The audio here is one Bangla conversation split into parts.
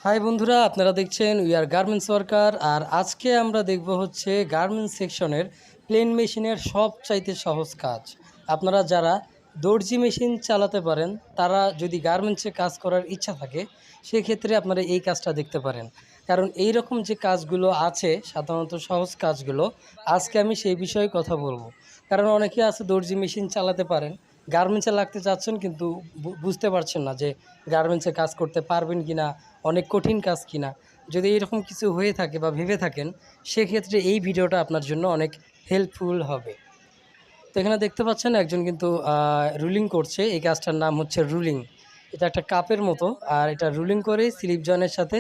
হাই বন্ধুরা, আপনারা দেখছেন উই আর গার্মেন্টস ওয়ার্কার। আর আজকে আমরা দেখব হচ্ছে গার্মেন্টস সেকশনের প্লেন মেশিনের সবচাইতে সহজ কাজ। আপনারা যারা দর্জি মেশিন চালাতে পারেন, তারা যদি গার্মেন্টসে কাজ করার ইচ্ছা থাকে, সেক্ষেত্রে আপনারা এই কাজটা দেখতে পারেন। কারণ এই রকম যে কাজগুলো আছে, সাধারণত সহজ কাজগুলো, আজকে আমি সেই বিষয়ে কথা বলবো। কারণ অনেকে আছে দর্জি মেশিন চালাতে পারেন, গার্মেন্টসে লাগতে চাচ্ছেন, কিন্তু বুঝতে পারছেন না যে গার্মেন্টসে কাজ করতে পারবেন কি না, অনেক কঠিন কাজ কিনা। যদি এরকম কিছু হয়ে থাকে বা ভেবে থাকেন, সেক্ষেত্রে এই ভিডিওটা আপনার জন্য অনেক হেল্পফুল হবে। তো এখানে দেখতে পাচ্ছেন একজন কিন্তু রুলিং করছে। এই কাজটার নাম হচ্ছে রুলিং। এটা একটা কাপের মতো, আর এটা রুলিং করে স্লিপ জয়েনের সাথে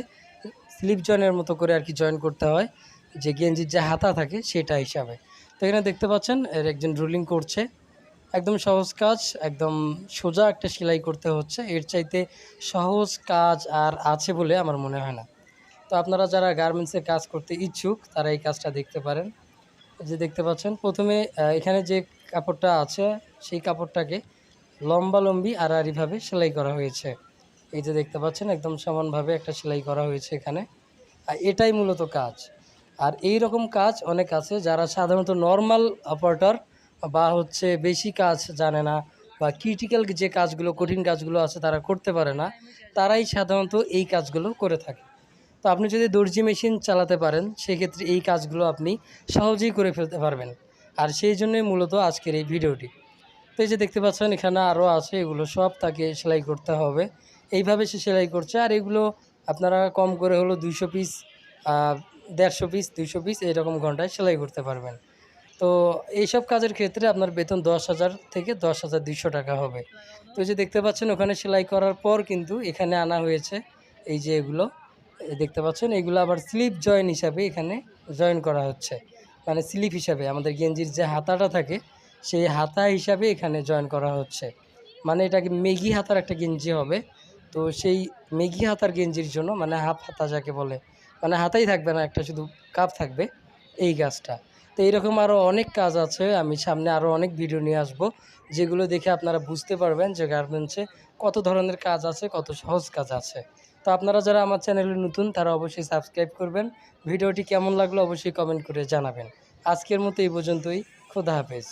স্লিপ জয়েনের মতো করে আর কি জয়েন করতে হয়, যে গেঞ্জির যে হাতা থাকে সেটা হিসাবে। তো এখানে দেখতে পাচ্ছেন এর একজন রুলিং করছে। একদম সহজ কাজ, একদম সোজা একটা সেলাই করতে হচ্ছে। এর চাইতে সহজ কাজ আর আছে বলে আমার মনে হয় না। তো আপনারা যারা গার্মেন্টসে কাজ করতে ইচ্ছুক, তারা এই কাজটা দেখতে পারেন। যে দেখতে পাচ্ছেন প্রথমে এখানে যে কাপড়টা আছে, সেই কাপড়টাকে লম্বালম্বি আড়াআড়িভাবে সেলাই করা হয়েছে। এই যে দেখতে পাচ্ছেন একদম সমানভাবে একটা সেলাই করা হয়েছে এখানে। আর এটাই মূলত কাজ। আর এই রকম কাজ অনেক আছে, যারা সাধারণত নর্মাল অপারেটর বা হচ্ছে বেশি কাজ জানে না, বা ক্রিটিক্যাল যে কাজগুলো, কঠিন কাজগুলো আছে তারা করতে পারে না, তারাই সাধারণত এই কাজগুলো করে থাকে। তো আপনি যদি দর্জি মেশিন চালাতে পারেন, সেক্ষেত্রে এই কাজগুলো আপনি সহজেই করে ফেলতে পারবেন। আর সেই জন্যই মূলত আজকের এই ভিডিওটি। তো এই যে দেখতে পাচ্ছেন এখানে আরও আছে, এগুলো সব তাকে সেলাই করতে হবে। এইভাবে সে সেলাই করছে। আর এগুলো আপনারা কম করে হলো 200 পিস, 150 পিস, 200 পিস এরকম ঘন্টায় সেলাই করতে পারবেন। তো এইসব কাজের ক্ষেত্রে আপনার বেতন 10,000 থেকে 10,200 টাকা হবে। তো এই যে দেখতে পাচ্ছেন ওখানে সেলাই করার পর কিন্তু এখানে আনা হয়েছে। এই যে এগুলো দেখতে পাচ্ছেন, এগুলো আবার স্লিপ জয়েন হিসাবে এখানে জয়েন করা হচ্ছে। মানে স্লিপ হিসাবে আমাদের গেঞ্জির যে হাতাটা থাকে, সেই হাতা হিসাবে এখানে জয়েন করা হচ্ছে। মানে এটাকে মেঘি হাতার একটা গেঞ্জি হবে। তো সেই মেঘি হাতার গেঞ্জির জন্য, মানে হাফ হাতা যাকে বলে, মানে হাতাই থাকবে না, একটা শুধু কাপ থাকবে, এই কাজটা। তো এইরকম আরও অনেক কাজ আছে, আমি সামনে আরও অনেক ভিডিও নিয়ে আসব, যেগুলো দেখে আপনারা বুঝতে পারবেন যে গার্মেন্টসে কত ধরনের কাজ আছে, কত সহজ কাজ আছে। তো আপনারা যারা আমার চ্যানেলে নতুন, তারা অবশ্যই সাবস্ক্রাইব করবেন। ভিডিওটি কেমন লাগলো অবশ্যই কমেন্ট করে জানাবেন। আজকের মতো এই পর্যন্তই। খোদা হাফেজ।